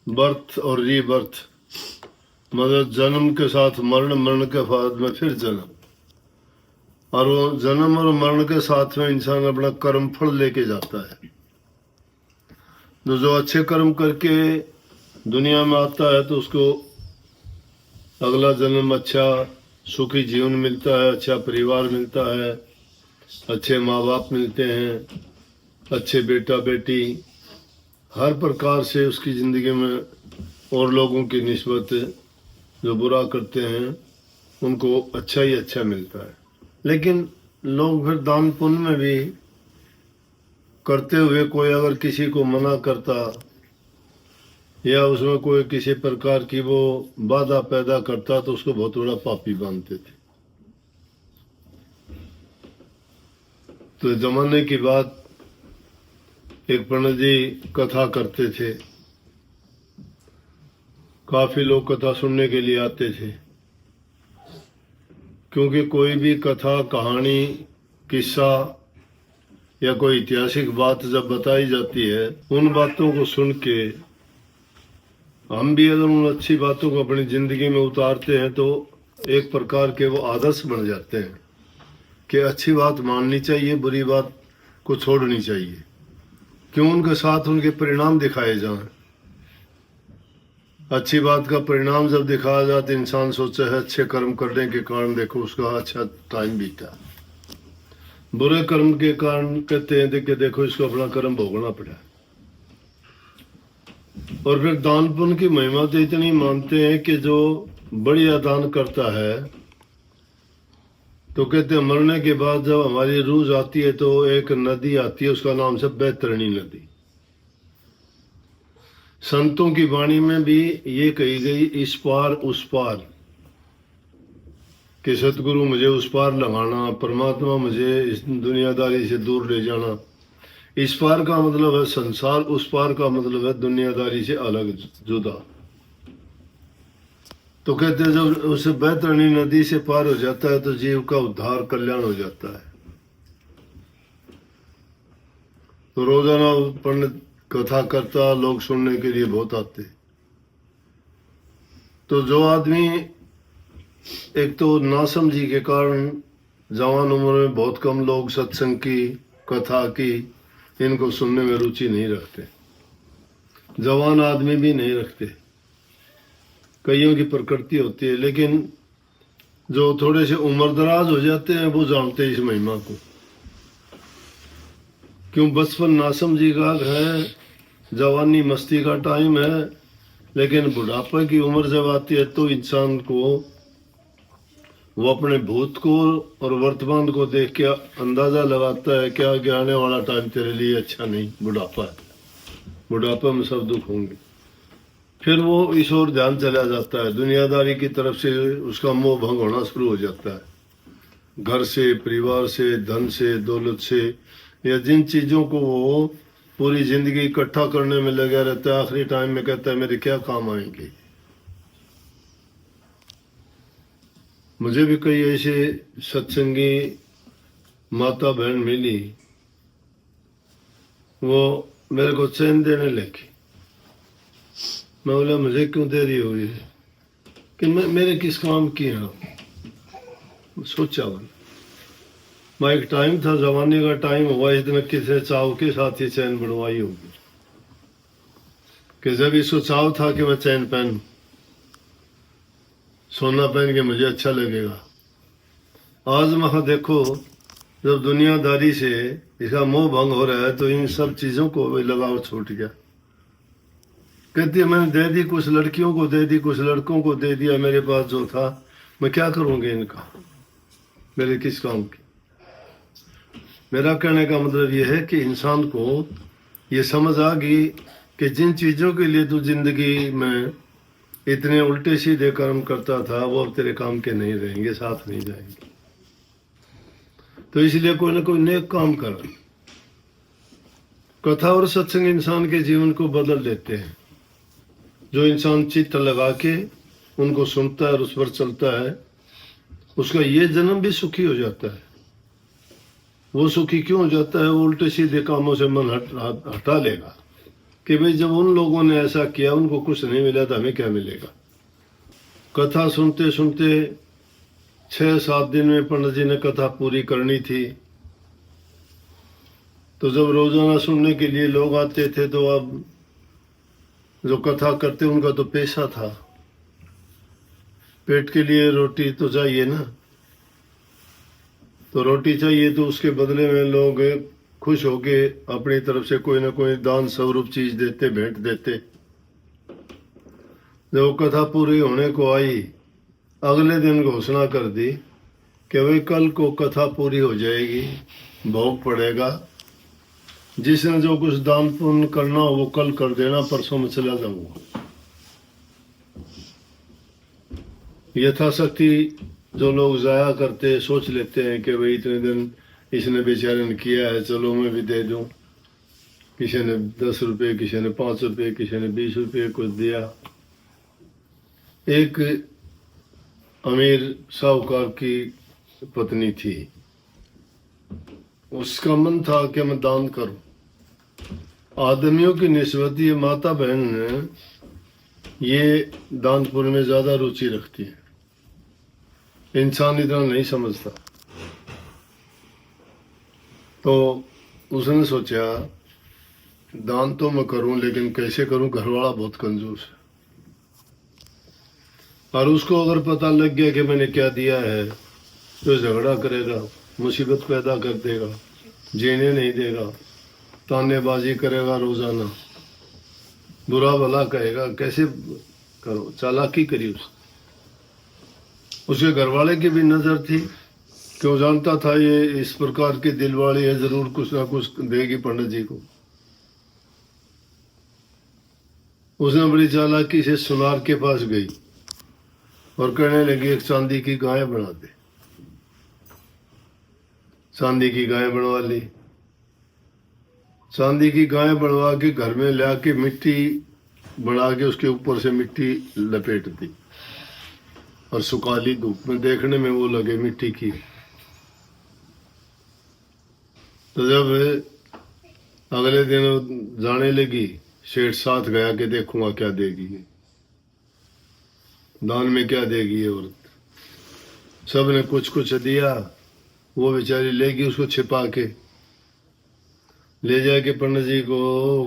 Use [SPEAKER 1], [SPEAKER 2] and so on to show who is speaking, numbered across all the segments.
[SPEAKER 1] Birth और rebirth, मतलब जन्म के साथ मरण, मरण के बाद में फिर जन्म, और वो जन्म और मरण के साथ में इंसान अपना कर्म फल लेके जाता है। तो जो अच्छे कर्म करके दुनिया में आता है तो उसको अगला जन्म अच्छा सुखी जीवन मिलता है, अच्छा परिवार मिलता है, अच्छे माँ बाप मिलते हैं, अच्छे बेटा बेटी, हर प्रकार से उसकी ज़िंदगी में और लोगों की निस्बत जो बुरा करते हैं उनको अच्छा ही अच्छा मिलता है। लेकिन लोग फिर दान पुण्य में भी करते हुए कोई अगर किसी को मना करता या उसमें कोई किसी प्रकार की वो बाधा पैदा करता तो उसको बहुत बड़ा पापी मानते थे। तो जमाने की बात, एक पंडित जी कथा करते थे, काफी लोग कथा सुनने के लिए आते थे, क्योंकि कोई भी कथा कहानी किस्सा या कोई ऐतिहासिक बात जब बताई जाती है, उन बातों को सुन के हम भी अगर उन अच्छी बातों को अपनी जिंदगी में उतारते हैं तो एक प्रकार के वो आदर्श बन जाते हैं कि अच्छी बात माननी चाहिए, बुरी बात को छोड़नी चाहिए। क्यों उनके साथ उनके परिणाम दिखाए जाएं। अच्छी बात का परिणाम जब दिखाया जाए तो इंसान सोचता है अच्छे कर्म करने के कारण देखो उसका अच्छा टाइम बीता, बुरे कर्म के कारण कहते हैं कि देखो इसको अपना कर्म भोगना पड़ा। और फिर दान पुण्य की महिमा तो इतनी मानते हैं कि जो बढ़िया दान करता है तो कहते हैं मरने के बाद जब हमारी रूह आती है तो एक नदी आती है, उसका नाम है बैतरणी नदी। संतों की वाणी में भी ये कही गई, इस पार उस पार, कि सतगुरु मुझे उस पार लगाना, परमात्मा मुझे इस दुनियादारी से दूर ले जाना। इस पार का मतलब है संसार, उस पार का मतलब है दुनियादारी से अलग जुदा। तो कहते हैं जब उस बैतरणी नदी से पार हो जाता है तो जीव का उद्धार कल्याण हो जाता है। तो रोजाना पंडित कथा करता, लोग सुनने के लिए बहुत आते। तो जो आदमी एक तो नासमझी के कारण जवान उम्र में बहुत कम लोग सत्संग की, कथा की, इनको सुनने में रुचि नहीं रखते, जवान आदमी भी नहीं रखते, कईयों की प्रकृति होती है। लेकिन जो थोड़े से उम्रदराज हो जाते हैं वो जानते हैं इस महिमा को। क्यों, बचपन नासमझी का है, जवानी मस्ती का टाइम है, लेकिन बुढ़ापे की उम्र जब आती है तो इंसान को वो अपने भूत को और वर्तमान को देख के अंदाजा लगाता है कि आगे आने वाला टाइम तेरे लिए अच्छा नहीं, बुढ़ापा है, बुढ़ापे में सब दुख होंगे। फिर वो इस ओर ध्यान चला जाता है, दुनियादारी की तरफ से उसका मोह भंग होना शुरू हो जाता है। घर से, परिवार से, धन से, दौलत से, या जिन चीजों को वो पूरी जिंदगी इकट्ठा करने में लगा रहता है, आखिरी टाइम में कहता है मेरे क्या काम आएंगे। मुझे भी कई ऐसे सत्संगी माता बहन मिली, वो मेरे को चैन देने लगी। मैं बोला मुझे क्यों दे रही होगी कि मेरे किस काम की है। सोचा मैं एक टाइम था, जमाने का टाइम हुआ, इतना किसे चाव के साथ ही चैन बनवाई होगी कि जब इसको चाव था कि मैं चैन पहनूं, सोना पहन के मुझे अच्छा लगेगा। आज महा देखो जब दुनियादारी से इसका मोह भंग हो रहा है तो इन सब चीजों को लगाव छूट गया। कहती है मैंने दे दी, कुछ लड़कियों को दे दी, कुछ लड़कों को दे दिया, मेरे पास जो था मैं क्या करूंगी इनका, मेरे किस काम की। मेरा कहने का मतलब यह है कि इंसान को ये समझ आ गई कि जिन चीजों के लिए तू जिंदगी में इतने उल्टे सीधे कर्म करता था वो अब तेरे काम के नहीं रहेंगे, साथ नहीं जाएंगे। तो इसलिए कोई ना कोई नेक काम कर। कथा और सत्संग इंसान के जीवन को बदल देते हैं। जो इंसान चित्त लगा के उनको सुनता है और उस पर चलता है, उसका ये जन्म भी सुखी हो जाता है। वो सुखी क्यों हो जाता है? वो उल्टे सीधे कामों से मन हटा लेगा, कि भाई जब उन लोगों ने ऐसा किया, उनको कुछ नहीं मिला तो हमें क्या मिलेगा। कथा सुनते सुनते 6-7 दिन में पंडित जी ने कथा पूरी करनी थी। तो जब रोजाना सुनने के लिए लोग आते थे तो अब जो कथा करते उनका तो पेशा था, पेट के लिए रोटी तो चाहिए ना, तो रोटी चाहिए तो उसके बदले में लोग खुश होके अपनी तरफ से कोई ना कोई दान स्वरूप चीज देते, भेंट देते। जब कथा पूरी होने को आई, अगले दिन घोषणा कर दी कि भाई कल को कथा पूरी हो जाएगी, भोग पड़ेगा, जिसने जो कुछ दान पुण्य करना हो वो कल कर देना, परसों में चला जाऊंगा। यथाशक्ति जो लोग जाया करते सोच लेते हैं कि भाई इतने दिन इसने बेचारे ने किया है, चलो मैं भी दे दूं। किसी ने 10 रुपये, किसी ने 5 रुपये, किसी ने 20 रुपये कुछ दिया। एक अमीर साहूकार की पत्नी थी, उसका मन था कि मैं दान करूं। आदमियों की निस्बत ये माता बहन ये दान पुण्य में ज्यादा रुचि रखती है, इंसान इतना नहीं समझता। तो उसने सोचा दान तो मैं करूं, लेकिन कैसे करूं, घरवाला बहुत कंजूस है, और उसको अगर पता लग गया कि मैंने क्या दिया है तो झगड़ा करेगा, मुसीबत पैदा कर देगा, जीने नहीं देगा, तानेबाजी करेगा, रोजाना बुरा भला कहेगा। कैसे करो, चालाकी करी उसके घरवाले की भी नजर थी, क्यों जानता था ये इस प्रकार के दिल वाली है, जरूर कुछ ना कुछ देगी पंडित जी को। उसने बड़ी चालाकी से सुनार के पास गई और कहने लगी एक चांदी की गाय बना दे। चांदी की गाय बनवा ली। चांदी की गाय बनवा के घर में ला के मिट्टी बना के उसके ऊपर से मिट्टी लपेट दी और सुखा ली धूप में, देखने में वो लगे मिट्टी की। तो जब अगले दिन जाने लगी, सेठ साथ गया कि देखूंगा क्या देगी, दान में क्या देगी ये औरत। सब ने कुछ कुछ दिया, वो बेचारी लेगी उसको छिपा के, ले जाके पंडित जी को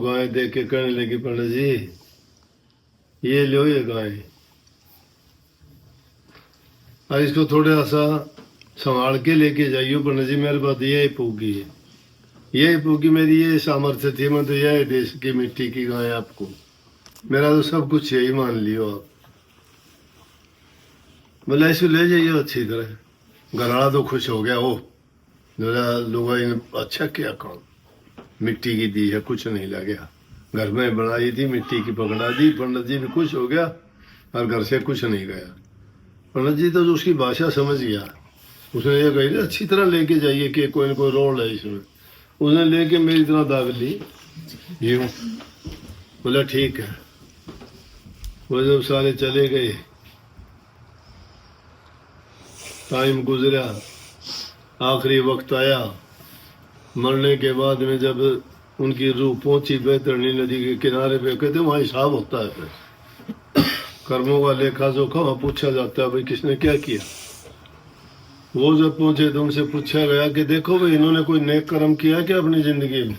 [SPEAKER 1] गाय दे के कहने लगी, पंडित जी ये लो ये गाय, और इसको थोड़ा सा संभाल के लेके जाइयो पंडित जी, मेरे पास यही पूगी है, यही पूगी मेरी ये सामर्थ्य थी, मैं तो यही देश की मिट्टी की गाय आपको, मेरा तो सब कुछ यही मान लियो आप। बोला इसको ले जाइए अच्छी तरह। घरवाला तो खुश हो गया, ओ लोग अच्छा किया काम, मिट्टी की दी है, कुछ नहीं लगा, घर में बनाई थी, मिट्टी की पकड़ा दी। पंडित जी भी खुश हो गया और घर से कुछ नहीं गया। पंडित जी तो उसकी भाषा समझ गया, उसने ये कही अच्छी तरह लेके जाइए कि कोई न कोई रोल है इसमें। उसने लेके मेरी तरह दाग ली यूं। बोला ठीक है। वो जब सारे चले गए, टाइम गुजरा, आखिरी वक्त आया, मरने के बाद में जब उनकी रूह पहुंची बैतरणी नदी के किनारे पे, कहते वहां हिसाब होता है, फिर कर्मों का लेखा जोखा वहां पूछा जाता है भाई किसने क्या किया। वो जब पहुंचे तो उनसे पूछा गया कि देखो भाई इन्होंने कोई नेक कर्म किया क्या अपनी जिंदगी में।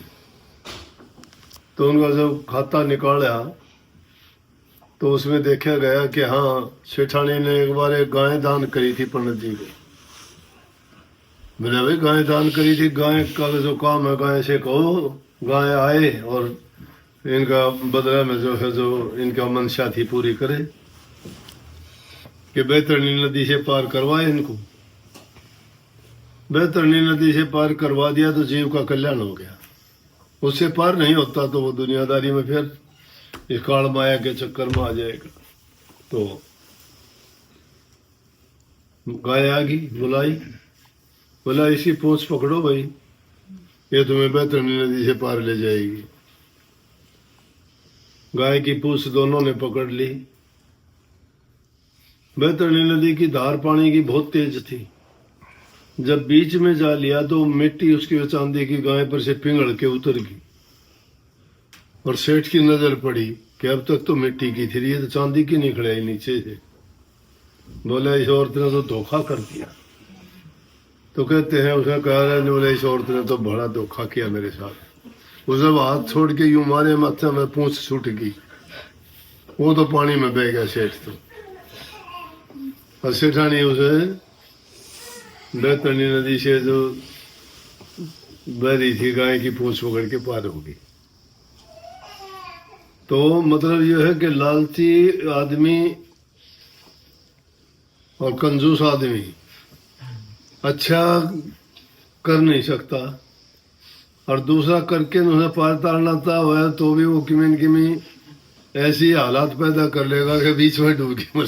[SPEAKER 1] तो उनका जब खाता निकाला तो उसमें देखा गया कि हाँ, सेठानी ने एक बार एक गाय दान करी थी पंडित जी को। मैंने भाई गाय दान करी थी, गाय का जो काम है गाय से कहो, गाय आए और इनका बदला में जो है जो इनका मंशा थी पूरी करे, कि बैतरणी नदी से पार करवाए इनको। बैतरणी नदी से पार करवा दिया तो जीव का कल्याण हो गया। उससे पार नहीं होता तो वो दुनियादारी में फिर इस काल माया के चक्कर में आ जाएगा। तो गाय आ गई, बुलाई, बोला इसी पूंछ पकड़ो भाई, ये तुम्हें बैतरणी नदी से पार ले जाएगी। गाय की पूंछ दोनों ने पकड़ ली। बैतरणी नदी की धार पानी की बहुत तेज थी। जब बीच में जा लिया तो मिट्टी उसकी चांदी की गाय पर से पिघल के उतर गई और सेठ की नजर पड़ी कि अब तक तो मिट्टी की थी, ये तो चांदी की निकले नीचे से। बोले इस औरत ने तो धोखा कर दिया। तो कहते हैं उसने कहा रहे बोले इस औरत ने तो बड़ा धोखा किया मेरे साथ। उसे हाथ छोड़ के यूं मारे माथे में, पूंछ छूट गई, वो तो पानी में बह गया सेठ तो। और सेठानी उसे बैतरणी नदी से जो बह रही थी गाय की पूंछ पकड़ के पार हो गई। तो मतलब यह है कि लालची आदमी और कंजूस आदमी अच्छा कर नहीं सकता, और दूसरा करके उन्हें पार ताड़ना हुआ तो भी वो किमी ऐसी हालात पैदा कर लेगा कि बीच में डूब के मर।